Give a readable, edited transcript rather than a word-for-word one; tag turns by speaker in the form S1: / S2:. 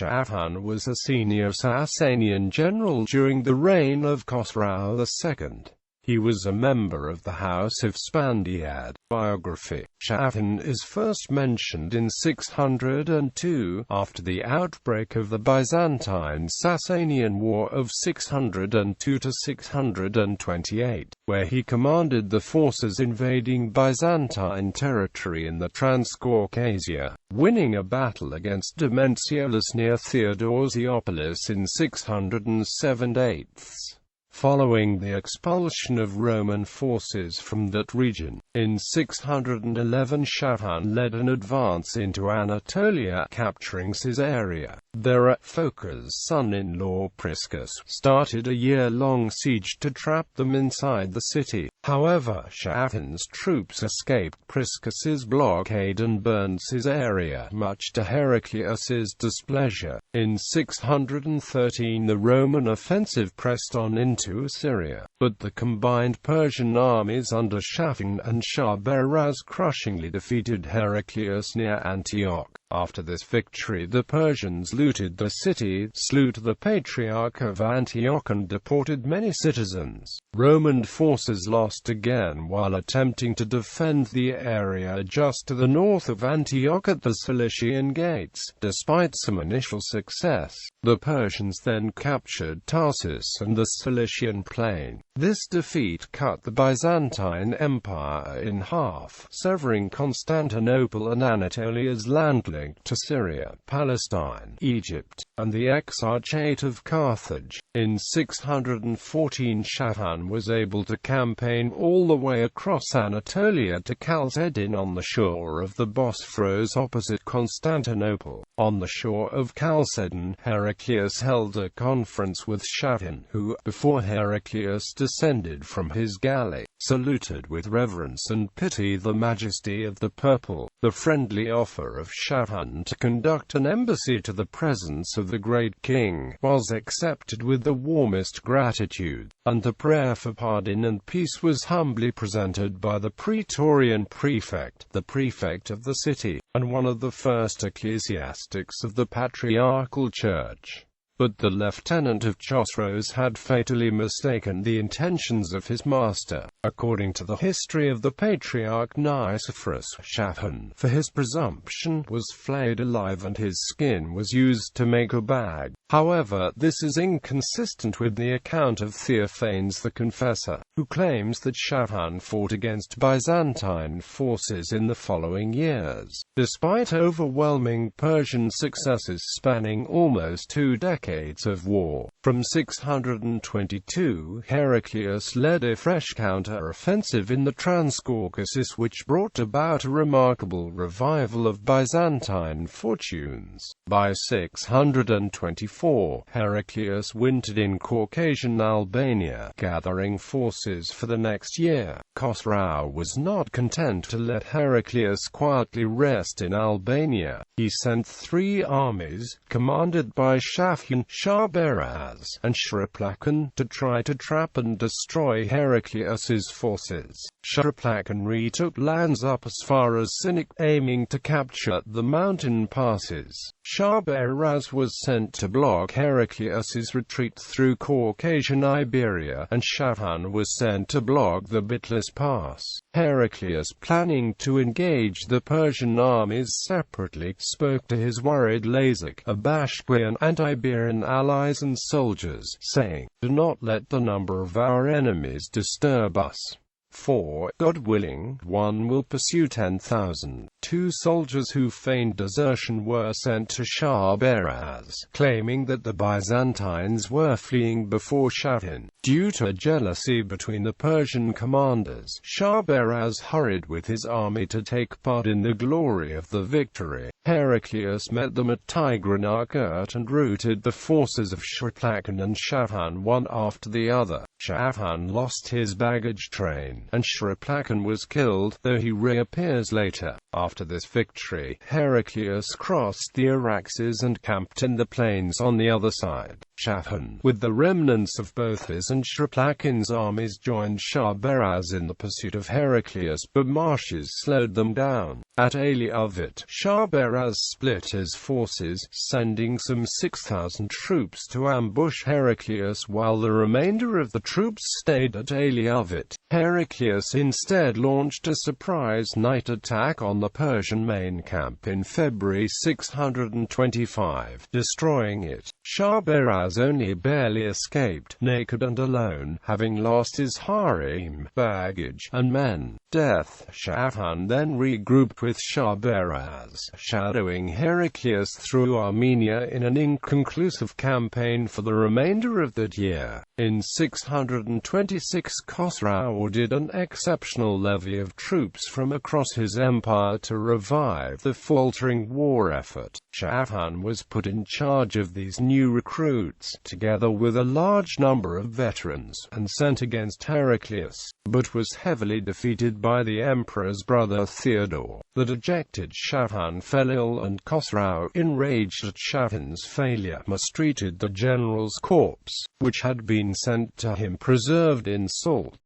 S1: Shahin was a senior Sasanian general during the reign of Khosrau II. He was a member of the House of Spandiyadh. Biography. Shahin is first mentioned in 602, after the outbreak of the Byzantine-Sasanian War of 602–628, where he commanded the forces invading Byzantine territory in the Transcaucasia, winning a battle against Dementiolus near Theodosiopolis in 607/8. Following the expulsion of Roman forces from that region, in 611 Shahin led an advance into Anatolia, capturing Caesarea. There, Phocas' son-in-law Priscus started a year-long siege to trap them inside the city. However, Shahin's troops escaped Priscus's blockade and burned Caesarea, much to Heraclius's displeasure. In 613 the Roman offensive pressed on into Syria, but the combined Persian armies under Shahin and Shahrbaraz crushingly defeated Heraclius near Antioch. After this victory the Persians looted the city, slew the Patriarch of Antioch and deported many citizens. Roman forces lost again while attempting to defend the area just to the north of Antioch at the Cilician Gates. Despite some initial success, the Persians then captured Tarsus and the Cilician plain. This defeat cut the Byzantine Empire in half, severing Constantinople and Anatolia's land link to Syria, Palestine, Egypt, and the Exarchate of Carthage. In 614 Shahin was able to campaign all the way across Anatolia to Chalcedon on the shore of the Bosphorus opposite Constantinople. On the shore of Chalcedon, Heraclius held a conference with Shahin, who, before Heraclius descended from his galley, saluted with reverence and pity the majesty of the purple. The friendly offer of Shahin to conduct an embassy to the presence of the great king was accepted with the warmest gratitude, and a prayer for pardon and peace was humbly presented by the Praetorian prefect, the prefect of the city, and one of the first ecclesiastics of the Patriarchal Church. But the lieutenant of Chosroes had fatally mistaken the intentions of his master. According to the history of the Patriarch Nicephorus, Shahin, for his presumption, was flayed alive and his skin was used to make a bag. However, this is inconsistent with the account of Theophanes the Confessor, who claims that Shahin fought against Byzantine forces in the following years. Despite overwhelming Persian successes spanning almost 2 decades of war, from 622 Heraclius led a fresh counter-offensive in the Transcaucasus which brought about a remarkable revival of Byzantine fortunes. By 624, Heraclius wintered in Caucasian Albania, gathering forces for the next year. Khosrau was not content to let Heraclius quietly rest in Albania. He sent 3 armies, commanded by Shahin, Shahrbaraz, and Shriplachan, to try to trap and destroy Heraclius's forces. Shriplachan retook lands up as far as Sinic, aiming to capture the mountain passes. Shahrbaraz was sent to block Heraclius's retreat through Caucasian Iberia, and Shahin was sent to block the Bitlis Pass. Heraclius, planning to engage the Persian armies separately, spoke to his worried Lazark, Abashquian, and Iberian allies and soldiers, saying, "Do not let the number of our enemies disturb us. For, God willing, one will pursue 10,000. 2 soldiers who feigned desertion were sent to Shahrbaraz, claiming that the Byzantines were fleeing before Shahin. Due to a jealousy between the Persian commanders, Shahrbaraz hurried with his army to take part in the glory of the victory. Heraclius met them at Tigranakert and routed the forces of Shriplachan and Shahin one after the other. Shahin lost his baggage train, and Shriplachan was killed, though he reappears later. After this victory, Heraclius crossed the Araxes and camped in the plains on the other side. Shahin, with the remnants of both his and Shraplakin's armies, joined Shah Beraz in the pursuit of Heraclius, but marshes slowed them down. At Ailiavit, Shah Beraz split his forces, sending some 6,000 troops to ambush Heraclius while the remainder of the troops stayed at Ailiavit. Heraclius instead launched a surprise night attack on the Persian main camp in February 625, destroying it. Shah Beraz only barely escaped, naked and alone, having lost his harem, baggage, and men. Death. Shahin then regrouped with Shah Beraz, shadowing Heraclius through Armenia in an inconclusive campaign for the remainder of that year. In 626, Khosrau ordered an exceptional levy of troops from across his empire to revive the faltering war effort. Shahin was put in charge of these new recruits, together with a large number of veterans, and sent against Heraclius, but was heavily defeated by the emperor's brother Theodore. The dejected Shahin fell ill, and Khosrau, enraged at Shahin's failure, mistreated the general's corpse, which had been sent to him preserved in salt.